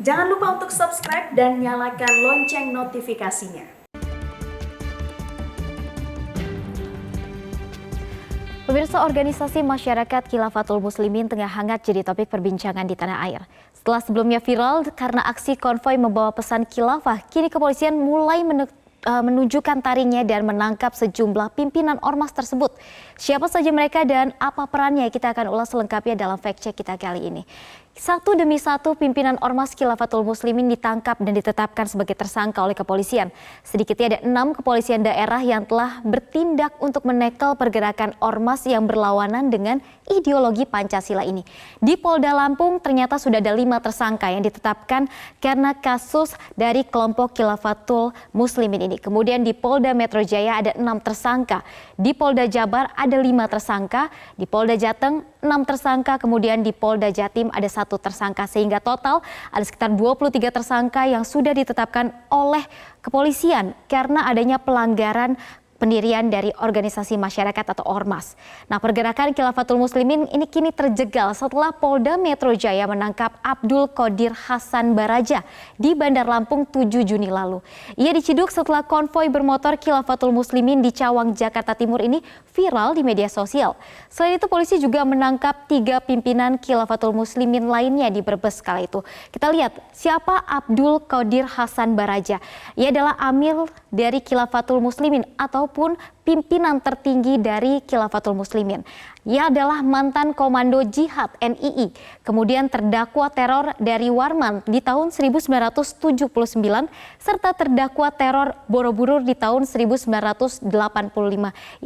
Jangan lupa untuk subscribe dan nyalakan lonceng notifikasinya. Pemirsa, organisasi masyarakat Khilafatul Muslimin tengah hangat jadi topik perbincangan di tanah air. Setelah sebelumnya viral karena aksi konvoi membawa pesan khilafah, kini kepolisian mulai menunjukkan taringnya dan menangkap sejumlah pimpinan ormas tersebut. Siapa saja mereka dan apa perannya, kita akan ulas selengkapnya dalam fact check kita kali ini. Satu demi satu pimpinan ormas Khilafatul Muslimin ditangkap dan ditetapkan sebagai tersangka oleh kepolisian. Sedikitnya ada 6 kepolisian daerah yang telah bertindak untuk menekel pergerakan ormas yang berlawanan dengan ideologi Pancasila ini. Di Polda Lampung ternyata sudah ada 5 tersangka yang ditetapkan karena kasus dari kelompok Khilafatul Muslimin ini. Kemudian di Polda Metro Jaya ada 6 tersangka. Di Polda Jabar ada 5 tersangka. Di Polda Jateng 6 tersangka. Kemudian di Polda Jatim ada 1 tersangka, sehingga total ada sekitar 23 tersangka yang sudah ditetapkan oleh kepolisian karena adanya pelanggaran pendirian dari organisasi masyarakat atau ormas. Nah, pergerakan Khilafatul Muslimin ini kini terjegal setelah Polda Metro Jaya menangkap Abdul Qadir Hasan Baraja di Bandar Lampung 7 Juni lalu. Ia diciduk setelah konvoi bermotor Khilafatul Muslimin di Cawang, Jakarta Timur ini viral di media sosial. Selain itu, polisi juga menangkap 3 pimpinan Khilafatul Muslimin lainnya di Brebes kala itu. Kita lihat siapa Abdul Qadir Hasan Baraja. Ia adalah amir dari Khilafatul Muslimin ataupun pimpinan tertinggi dari Khilafatul Muslimin. Ia adalah mantan komando jihad NII, kemudian terdakwa teror dari Warman di tahun 1979, serta terdakwa teror Borobudur di tahun 1985.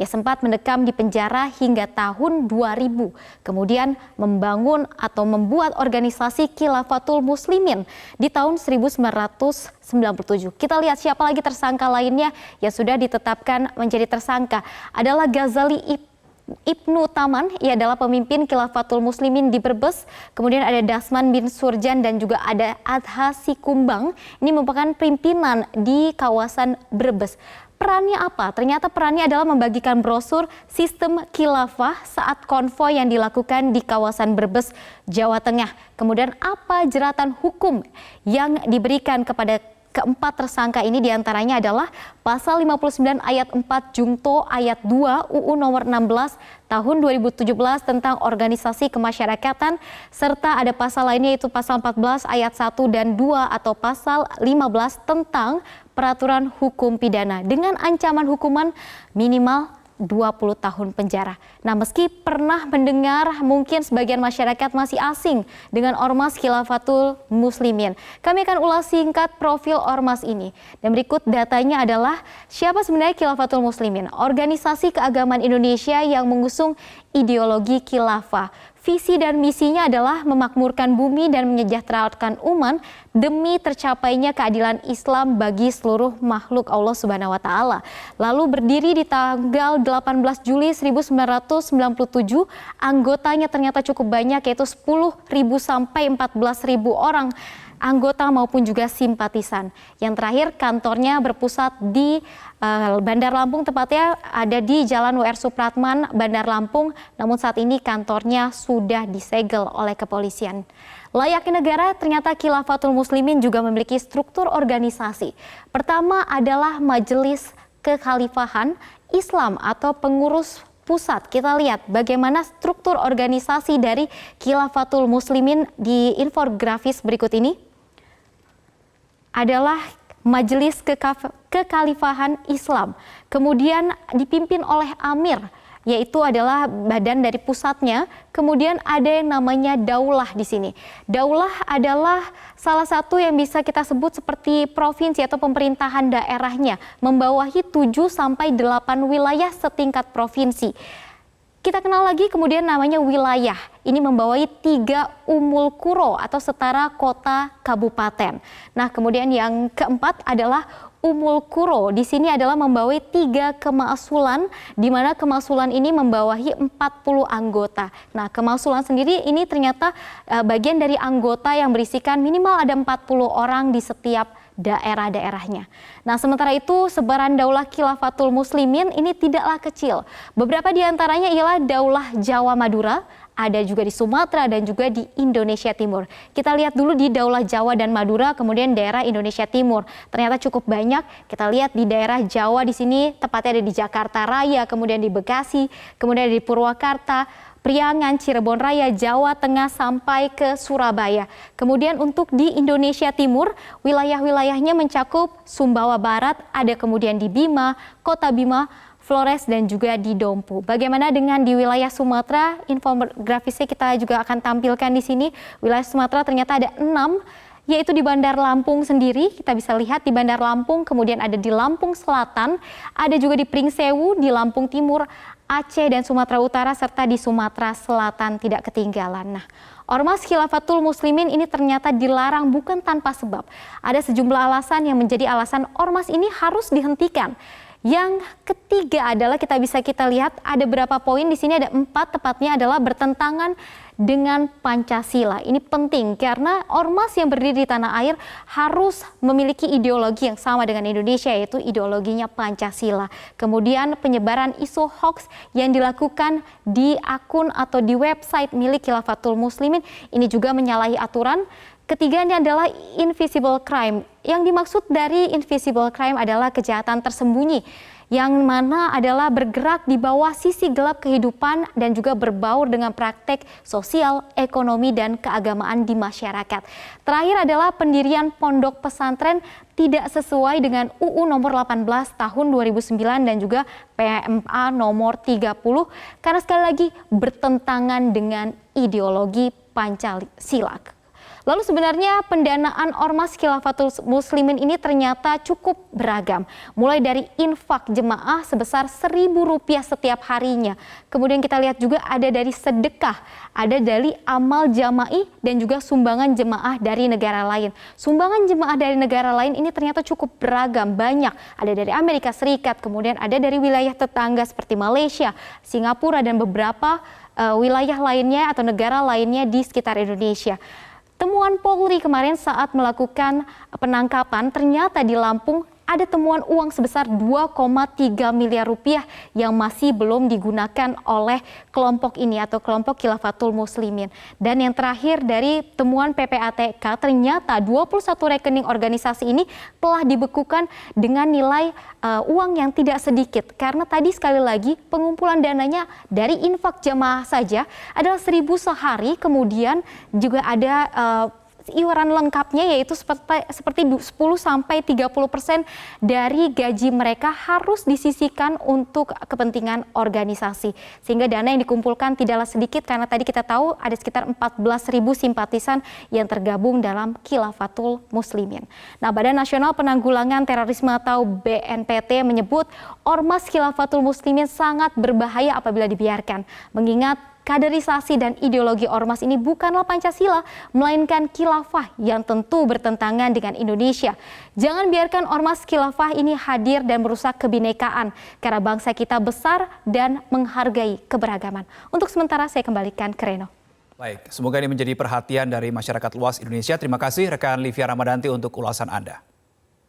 Ia sempat mendekam di penjara hingga tahun 2000, kemudian membangun atau membuat organisasi Khilafatul Muslimin di tahun 1997. Kita lihat siapa lagi tersangka lainnya yang sudah ditetapkan menjadi tersangka adalah Ghazali Ibnu Taman. Ia adalah pemimpin Khilafatul Muslimin di Brebes. Kemudian ada Dasman bin Surjan dan juga ada Adha Sikumbang. Ini merupakan pimpinan di kawasan Brebes. Perannya apa? Ternyata perannya adalah membagikan brosur sistem khilafah saat konvoi yang dilakukan di kawasan Brebes, Jawa Tengah. Kemudian apa jeratan hukum yang diberikan kepada keempat tersangka ini, diantaranya adalah pasal 59 ayat 4 Jungto ayat 2 UU nomor 16 tahun 2017 tentang organisasi kemasyarakatan, serta ada pasal lainnya yaitu pasal 14 ayat 1 dan 2 atau pasal 15 tentang peraturan hukum pidana dengan ancaman hukuman minimal 20 tahun penjara. Nah, meski pernah mendengar, mungkin sebagian masyarakat masih asing dengan ormas Khilafatul Muslimin. Kami akan ulas singkat profil ormas ini. Dan berikut datanya adalah siapa sebenarnya Khilafatul Muslimin? Organisasi keagamaan Indonesia yang mengusung ideologi khilafah. Visi dan misinya adalah memakmurkan bumi dan menyejahterakan umat demi tercapainya keadilan Islam bagi seluruh makhluk Allah Subhanahu wa taala. Lalu berdiri di tanggal 18 Juli 1997, anggotanya ternyata cukup banyak, yaitu 10.000 sampai 14.000 orang anggota maupun juga simpatisan. Yang terakhir, kantornya berpusat di Bandar Lampung, tepatnya ada di Jalan WR Supratman, Bandar Lampung. Namun saat ini kantornya sudah disegel oleh kepolisian. Layaknya negara, ternyata Khilafatul Muslimin juga memiliki struktur organisasi. Pertama adalah Majelis Kekhalifahan Islam atau pengurus pusat. Kita lihat bagaimana struktur organisasi dari Khilafatul Muslimin di infografis berikut ini. Adalah Majelis Kekhalifahan Islam, kemudian dipimpin oleh Amir, yaitu adalah badan dari pusatnya. Kemudian ada yang namanya Daulah di sini. Daulah adalah salah satu yang bisa kita sebut seperti provinsi atau pemerintahan daerahnya, membawahi 7 sampai 8 wilayah setingkat provinsi. Kita kenal lagi kemudian namanya wilayah. Ini membawahi 3 umul quro atau setara kota kabupaten. Nah, kemudian yang keempat adalah umul quro. Di sini adalah membawahi 3 kemaksulan, di mana kemaksulan ini membawahi 40 anggota. Nah, kemaksulan sendiri ini ternyata bagian dari anggota yang berisikan minimal ada 40 orang di setiap daerah-daerahnya. Nah, sementara itu sebaran Daulah Khilafatul Muslimin ini tidaklah kecil. Beberapa di antaranya ialah Daulah Jawa Madura, ada juga di Sumatera dan juga di Indonesia Timur. Kita lihat dulu di Daulah Jawa dan Madura, kemudian daerah Indonesia Timur. Ternyata cukup banyak. Kita lihat di daerah Jawa di sini, tepatnya ada di Jakarta Raya, kemudian di Bekasi, kemudian di Purwakarta, Priangan, Cirebon Raya, Jawa Tengah sampai ke Surabaya. Kemudian untuk di Indonesia Timur, wilayah-wilayahnya mencakup Sumbawa Barat, ada kemudian di Bima, Kota Bima, Flores dan juga di Dompu. Bagaimana dengan di wilayah Sumatera? Infografisnya kita juga akan tampilkan di sini. Wilayah Sumatera ternyata ada 6, yaitu di Bandar Lampung sendiri. Kita bisa lihat di Bandar Lampung, kemudian ada di Lampung Selatan, ada juga di Pringsewu, di Lampung Timur, Aceh dan Sumatera Utara, serta di Sumatera Selatan tidak ketinggalan. Nah, Ormas Khilafatul Muslimin ini ternyata dilarang bukan tanpa sebab. Ada sejumlah alasan yang menjadi alasan ormas ini harus dihentikan. Yang ketiga adalah kita lihat ada berapa poin di sini, ada 4, tepatnya adalah bertentangan dengan Pancasila. Ini penting karena ormas yang berdiri di tanah air harus memiliki ideologi yang sama dengan Indonesia, yaitu ideologinya Pancasila. Kemudian penyebaran isu hoax yang dilakukan di akun atau di website milik Khilafatul Muslimin ini juga menyalahi aturan. Ketiganya adalah invisible crime. Yang dimaksud dari invisible crime adalah kejahatan tersembunyi, yang mana adalah bergerak di bawah sisi gelap kehidupan dan juga berbaur dengan praktek sosial, ekonomi, dan keagamaan di masyarakat. Terakhir adalah pendirian pondok pesantren tidak sesuai dengan UU nomor 18 tahun 2009 dan juga PMA nomor 30 karena sekali lagi bertentangan dengan ideologi Pancasila. Lalu sebenarnya pendanaan Ormas Khilafatul Muslimin ini ternyata cukup beragam. Mulai dari infak jemaah sebesar Rp1.000 setiap harinya. Kemudian kita lihat juga ada dari sedekah, ada dari amal jama'i dan juga sumbangan jemaah dari negara lain. Sumbangan jemaah dari negara lain ini ternyata cukup beragam, banyak. Ada dari Amerika Serikat, kemudian ada dari wilayah tetangga seperti Malaysia, Singapura dan beberapa wilayah lainnya atau negara lainnya di sekitar Indonesia. Temuan Polri kemarin saat melakukan penangkapan, ternyata di Lampung ada temuan uang sebesar Rp2,3 miliar yang masih belum digunakan oleh kelompok ini atau kelompok Khilafatul Muslimin. Dan yang terakhir dari temuan PPATK, ternyata 21 rekening organisasi ini telah dibekukan dengan nilai uang yang tidak sedikit. Karena tadi sekali lagi pengumpulan dananya dari infak jamaah saja adalah 1.000 sehari, kemudian juga ada iuran lengkapnya yaitu seperti 10-30% dari gaji mereka harus disisihkan untuk kepentingan organisasi. Sehingga dana yang dikumpulkan tidaklah sedikit karena tadi kita tahu ada sekitar 14.000 simpatisan yang tergabung dalam Khilafatul Muslimin. Nah, Badan Nasional Penanggulangan Terorisme atau BNPT menyebut Ormas Khilafatul Muslimin sangat berbahaya apabila dibiarkan. Mengingat kaderisasi dan ideologi ormas ini bukanlah Pancasila, melainkan khilafah yang tentu bertentangan dengan Indonesia. Jangan biarkan ormas khilafah ini hadir dan merusak kebinekaan, karena bangsa kita besar dan menghargai keberagaman. Untuk sementara saya kembalikan ke Reno. Baik, semoga ini menjadi perhatian dari masyarakat luas Indonesia. Terima kasih rekan Livia Ramadanti untuk ulasan Anda.